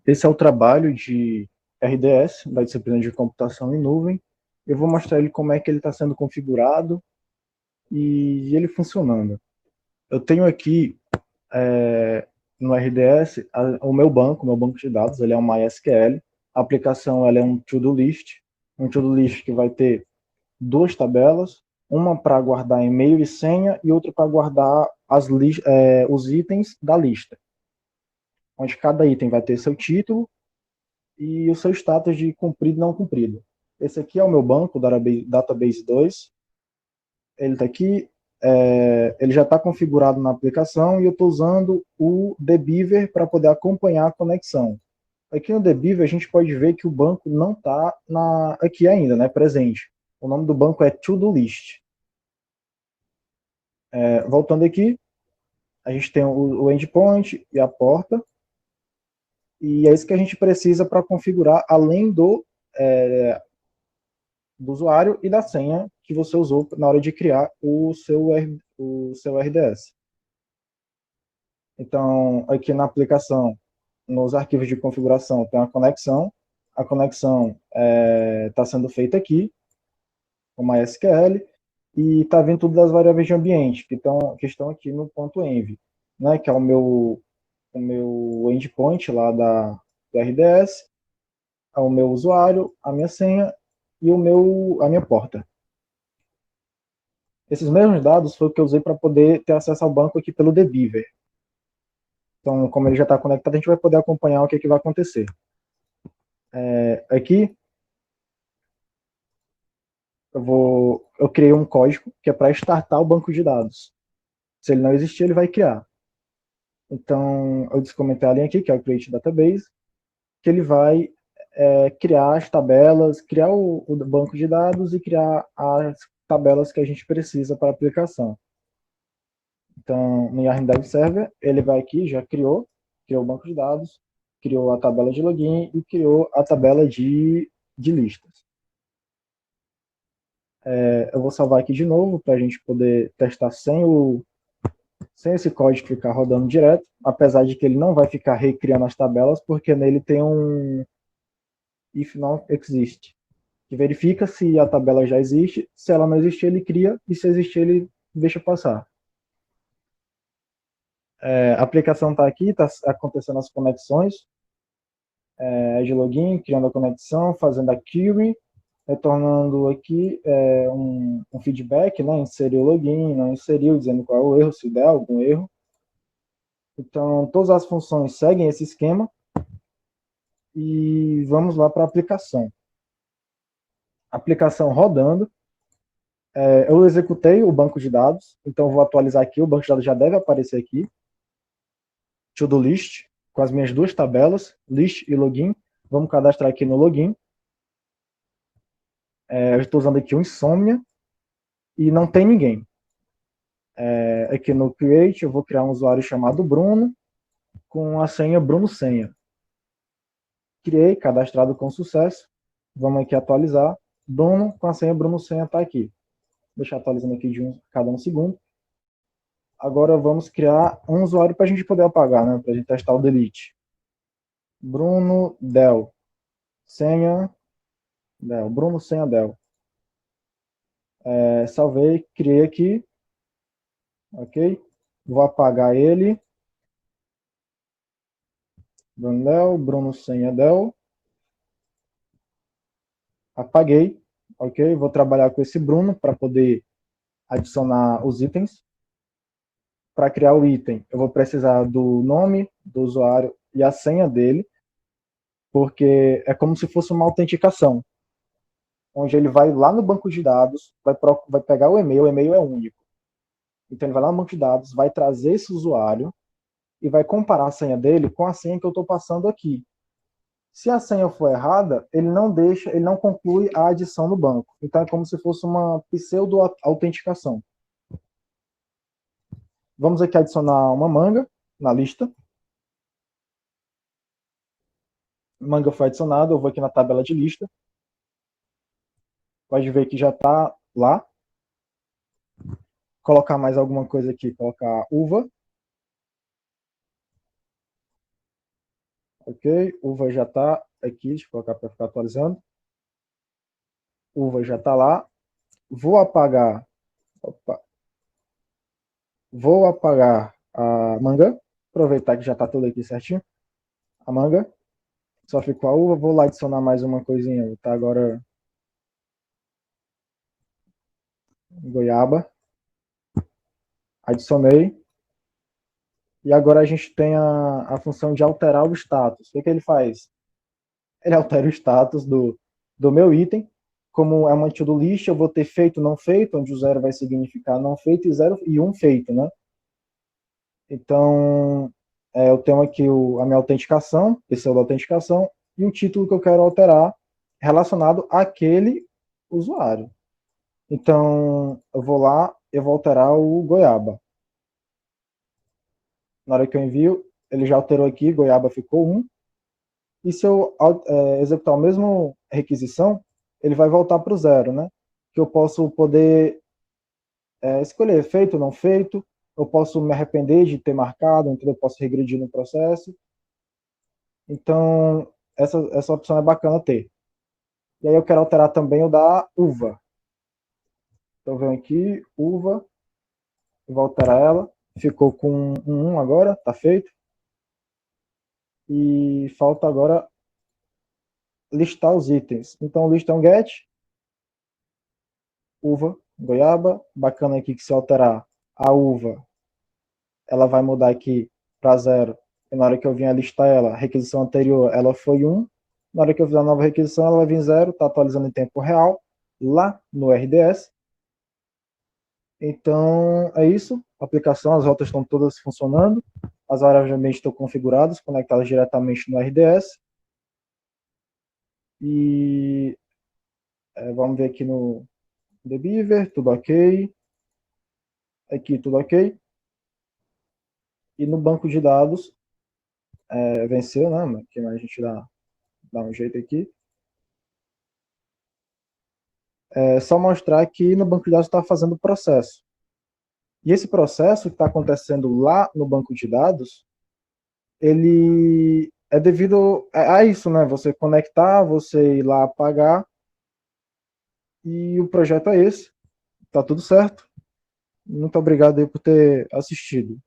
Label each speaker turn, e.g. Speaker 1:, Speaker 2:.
Speaker 1: Esse é o trabalho de RDS, da disciplina de computação em nuvem. Eu vou mostrar ele como é que ele está sendo configurado e ele funcionando. Eu tenho aqui no RDS o meu banco de dados, ele é um MySQL. A aplicação ela é um to-do list que vai ter duas tabelas, uma para guardar e-mail e senha e outra para guardar os itens da lista, onde cada item vai ter seu título e o seu status de cumprido e não cumprido. Esse aqui é o meu banco, Database 2. Ele está aqui, ele já está configurado na aplicação e eu estou usando o dbeaver para poder acompanhar a conexão. Aqui no dbeaver a gente pode ver que o banco não está aqui ainda, né, presente. O nome do banco é To-Do List. Voltando aqui, a gente tem o endpoint e a porta. E é isso que a gente precisa para configurar, além do usuário e da senha que você usou na hora de criar o seu RDS. Então, aqui na aplicação, nos arquivos de configuração, tem a conexão. A conexão está sendo feita aqui, com MySQL, e está vindo tudo das variáveis de ambiente, que estão aqui no ponto .env, né, que é o meu endpoint lá do RDS, o meu usuário, a minha senha e a minha porta. Esses mesmos dados foi o que eu usei para poder ter acesso ao banco aqui pelo dbeaver. Então, como ele já está conectado, a gente vai poder acompanhar o que vai acontecer. Aqui, eu criei um código que é para startar o banco de dados. Se ele não existir, ele vai criar. Então, eu descomentei a linha aqui, que é o Create Database, que ele vai criar as tabelas, criar o banco de dados e criar as tabelas que a gente precisa para a aplicação. Então, no Yarn Dev Server, ele vai aqui, já criou o banco de dados, criou a tabela de login e criou a tabela de listas. Eu vou salvar aqui de novo para a gente poder testar sem esse código ficar rodando direto, apesar de que ele não vai ficar recriando as tabelas, porque nele tem um if not exist, que verifica se a tabela já existe, se ela não existir ele cria, e se existir ele deixa passar. A aplicação está aqui, está acontecendo as conexões de login, criando a conexão, fazendo a query, retornando aqui um feedback, né, inseriu o login, não inseriu, dizendo qual é o erro, se der algum erro. Então, todas as funções seguem esse esquema e vamos lá para a aplicação. Aplicação rodando. Eu executei o banco de dados, então vou atualizar aqui, o banco de dados já deve aparecer aqui. To-do list, com as minhas duas tabelas, list e login. Vamos cadastrar aqui no login. Eu estou usando aqui o Insomnia e não tem ninguém. Aqui no Create eu vou criar um usuário chamado Bruno com a senha Bruno Senha. Criei, cadastrado com sucesso. Vamos aqui atualizar. Bruno com a senha Bruno Senha está aqui. Deixar atualizando aqui de cada um segundo. Agora vamos criar um usuário para a gente poder apagar, né? Para a gente testar o delete. Bruno Del. Senha Del. Bruno Senha Del. Salvei, criei aqui. Ok? Vou apagar ele. Bruno Del, Bruno Senha Del. Apaguei. Ok? Vou trabalhar com esse Bruno para poder adicionar os itens. Para criar o item, eu vou precisar do nome do usuário e a senha dele, porque é como se fosse uma autenticação, onde ele vai lá no banco de dados, vai pegar o e-mail é único. Então ele vai lá no banco de dados, vai trazer esse usuário e vai comparar a senha dele com a senha que eu estou passando aqui. Se a senha for errada, ele não conclui a adição no banco. Então é como se fosse uma pseudo-autenticação. Vamos aqui adicionar uma manga na lista. Manga foi adicionada, eu vou aqui na tabela de lista. Pode ver que já está lá. Colocar mais alguma coisa aqui, colocar uva. Ok, uva já está aqui, deixa eu colocar para ficar atualizando. Uva já está lá. Vou apagar, opa, vou apagar a manga, aproveitar que já está tudo aqui certinho. A manga, só ficou a uva. Vou lá adicionar mais uma coisinha. Tá agora goiaba. Adicionei. E agora a gente tem a função de alterar o status. O que, que ele faz? Ele altera o status do meu item. Como é uma to-do list, eu vou ter feito, não feito, onde o zero vai significar não feito e zero e um feito, né? Então, eu tenho aqui a minha autenticação, pseudo autenticação, e o título que eu quero alterar relacionado àquele usuário. Então, eu vou lá, eu vou alterar o goiaba. Na hora que eu envio, ele já alterou aqui, goiaba ficou 1. E se eu executar a mesma requisição, ele vai voltar para o zero, né? Que eu posso poder escolher feito ou não feito, eu posso me arrepender de ter marcado, então eu posso regredir no processo. Então, essa opção é bacana ter. E aí eu quero alterar também o da uva. Então, venho aqui, uva, vou alterar ela. Ficou com um 1 agora, tá feito. E falta agora listar os itens. Então, lista um get, uva, goiaba. Bacana aqui que se alterar a uva, ela vai mudar aqui para 0. E na hora que eu vim listar ela, a requisição anterior ela foi 1. Na hora que eu fizer a nova requisição, ela vai vir 0, está atualizando em tempo real, lá no RDS. Então, é isso. A aplicação, as rotas estão todas funcionando. As variáveis de ambiente estão configuradas, conectadas diretamente no RDS. E vamos ver aqui no Beaver, tudo ok. Aqui, tudo ok. E no banco de dados, venceu, né? Que a gente dá um jeito aqui. É só mostrar que no banco de dados está fazendo o processo. E esse processo que está acontecendo lá no banco de dados, ele é devido a isso, né? Você conectar, você ir lá apagar, e o projeto é esse. Tá tudo certo. Muito obrigado aí por ter assistido.